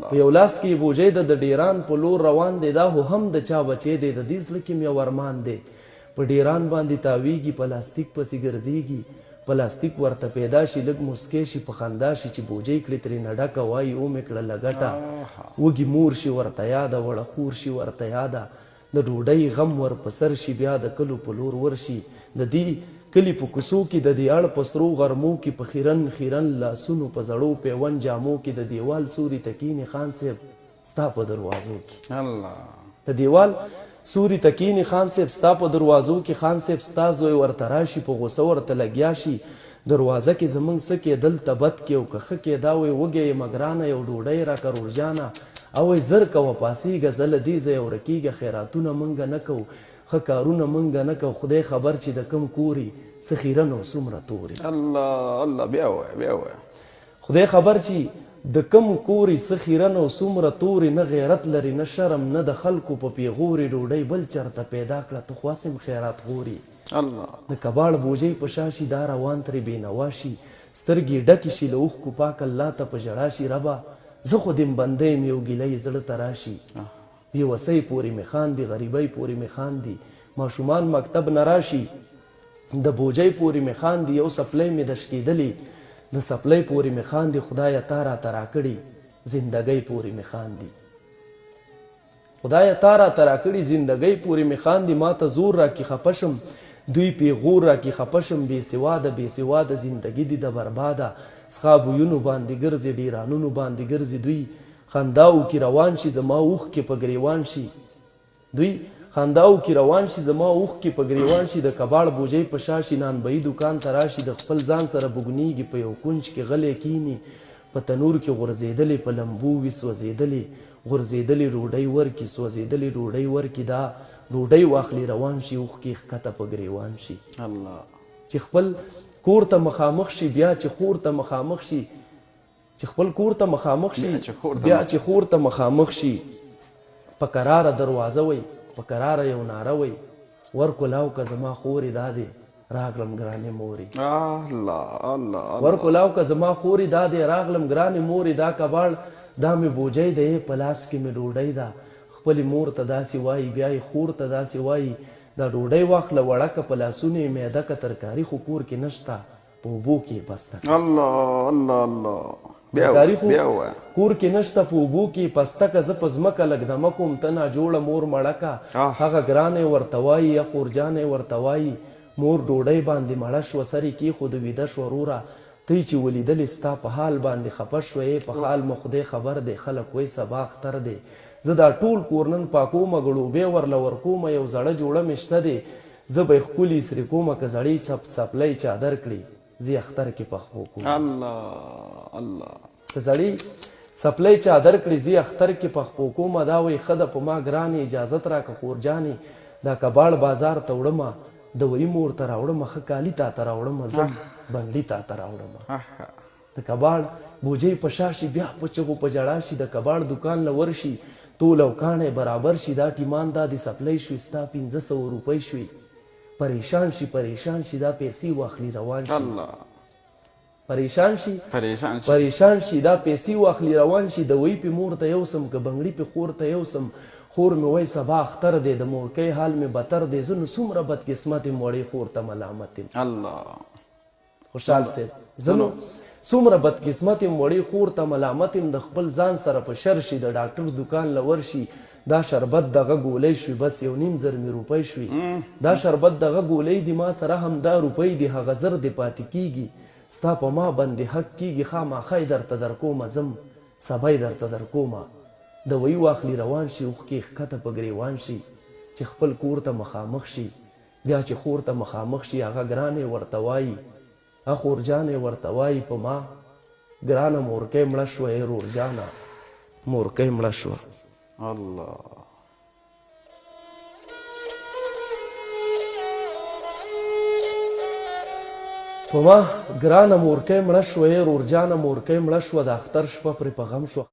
په یو لاس کې بوجۍ د ډیران په لور روان دی، دا خو هم د چا بچی دی، د دې زړه کې م یو ارمان دی. په ډیران باندې تاویږي، پلاستیک پسې ګرځېږي، پلاستیک ورته پیدا شي، لږ مسکی شي، په خندا شي چې بوجۍ کړي ترېنه ډکه، وایي ومې کړله ګټه. وږي مور شي ورته یاده، وړه خور شي ورته یاده، د ډوډۍ غم ور په سر شي، بیا د کلو په لور ورشي. د دې کلي په کوڅو کې د دې اړ په سرو غرمو کې په خیرن خیرن لاسونو په زړو پیوند جامو کې د دیوال سوري تکینې خان صاحب ستا په دروازو کې، د دیوال سوري تکینې خان صاحب ستا په دروازو کې، خان صاحب ستا زوی ورته راشي، په غوسه ورته لګیا شي، دروازه کې زمونږ څه کې دلته بد کې او که ښه کې دا وایي وږی یم ګرانه یو ډوډۍ راکړه روژانه، او وایي زر کوه پاڅېږه زه له دې ځایه ورکېږه، خیراتونه مونږ نه کوو، ښه کارونه مونږ نه کوو، خدای خبر چې د کم کوري څه خیرن او څومره توري. الله بیا وایه بیا وایه. خدای خبر چې د کم کوري څه خیرن او څومره توري، نه غیرت لري نه شرم، نه د خلکو په پیغوري، ډوډۍ بل چرته پیدا کړه ته خو هسې خیرات غوري. د کباړ بوجۍ په شا شي، دا روان ترې بېنوا شي، سترګې ډکې شي له اوښکو، پاک الله ته په ژړا شي، ربه زه خو دې بنده یم یو ګیله یې زړه ته راشي. بېوسۍ پورې مې خاندي، غریبۍ پورې مې خاندي، ماشومان مکتب نه راشي، د بوجۍ پورې مې خاندي، یو سپلی مې دشکېدلې، د سپلی پورې مې خاندي، خدایه تا راته راکړي زندګۍ پورې مې خاندي، خدایه تا راته راکړي زندګۍ پورې مې خاندي، ما ته زور راکړي خفه شم، دوی پیغور راکړي خفه شم، بېسواده بېسواده زندګي دي د برباده، څښا بویونو باندې ګرځي، ډیرانونو باندې ګرځي، دوی خنداو کې روان شي، زما اوښکې په ګریوان شي، دوی خنداو کې روان شي، زما اوښکې په ګریوان شي، د کباړ بوجۍ په شا شي، نانبهي دکان ته راشي، د خپل ځان سره بوګنیږي، په یو کونج کې غلی کیني، په تنور کې غورځېدلې، په لمبو وي سوځېدلې، غورځېدلې ډوډۍ ورکي، سوځېدلې ډوډۍ ورکي، دا ډوډۍ واخلي روان شي، اوښکې ښکته په ګریوان شي. چې خپل کور ته مخامخ شي، بیا چې خور ته مخامخ شي، چې خپل کور ته مخامخ شي، بیا چې خور ته مخامخ شي، په کراره دروازه وي، په کراره یو ناره وي، ور کولاو که زما خورې دا دی راغلم ګرانې مورې، ور کولاو که زما خورې دا دی راغلم ګرانې مورې، دا کباړ دا مې بوجۍ دی په لاس کې مې ډوډۍ ده، خپلې مور ته داسې وایي، بیا یې خور ته داسې وایي، دا ډوډۍ واخله وړکه په لاسونو یې معده که ترکاري خو کور کې نشته، په اوبو کې یې پسته ترکاري خو کور کې نشته، په اوبو کې یې پسته که، زه په ځمکه لږ دمه کوم ته ناجوړه مور مړه که، هغه ګرانه یې ورته وایي یا خورجانه یې ورته وایي، مور ډوډۍ باندې مړه شوه، سر یې کېښود ویده شوه، وروره ته چې ولیدلې ستا په حال باندې خفه شوه، په حال مو خدای خبر دی، خلک وایي سبا اختر دی، زه دا ټول کور نن پاکومه، ګړوبې ورله ورکومه، یو زړه جوړه مې شته دی، زه به یې ښکلي سرې کومه، که زړې څپلۍ چادر کړي زه یې اختر کې پخپو کوم، که زړې څپلۍ چادر کړي زه یې اختر کې پخپو کومه، دا وایي ښه ده په ما ګرانې اجازت راکړه خورجانې، دا کباړ بازار ته وړمه، د وایي مور ته راوړمه، ښه کالي تا ته راوړمه، زه بنګړي تا ته راوړمه. د کباړ بوجۍ په شا شي، بیا په چغو په ژړا شي، د کباړ دکان له ورشي، تول او کاڼی برابر شي، دا ټیمان دا د سپلۍ شوي ستا 500 روپۍ شوي، پریشان شي پریشان شي، دا پیسې واخلي روان شي، پریشان شي پریشان شي، دا پیسې واخلي روان شي، د وی پې مور ته یوسم که بنګړي پې خور ته یوسم، خور مې وایي سبا اختر دی، د مورکۍ حال مې بتر دی، زه نو څومره بدقسمت یم وړې خور ته ملامت یم. خوشحال صاحب زه نو څومره بدقسمت یم وړې خور ته ملامت یم، د خپل ځان سره په شر شي، د ډاکټر دکان له ورشي، دا شربت دغه ګولۍ شوي، بس 1.5 مې روپۍ شوي، دا شربت دغه ګولۍ دي، ما سره همدا روپۍ دي، هغه زر دې پاتې کېږي، ستا په ما باندې حق کېږي، خامخا یې درته درکومه، ځم سبا یې درته درکومه، د وی واخلي روان شي، اوښکې ښکته په ګریوان شي، چې خپل کور ته مخامخ شي، بیا چې خور ته مخامخ شي، هغه ګرانې ورته وایي، خورجانې ورته وایي په ما ګرانه مورکۍ مړه شوه، ای رورجانه مورکۍ مړه شوه. په ما ګرانه مورکۍ مړه شوه، ای رورجانه مورکۍ مړه شوه، د اختر شپه پرې په غم شوه.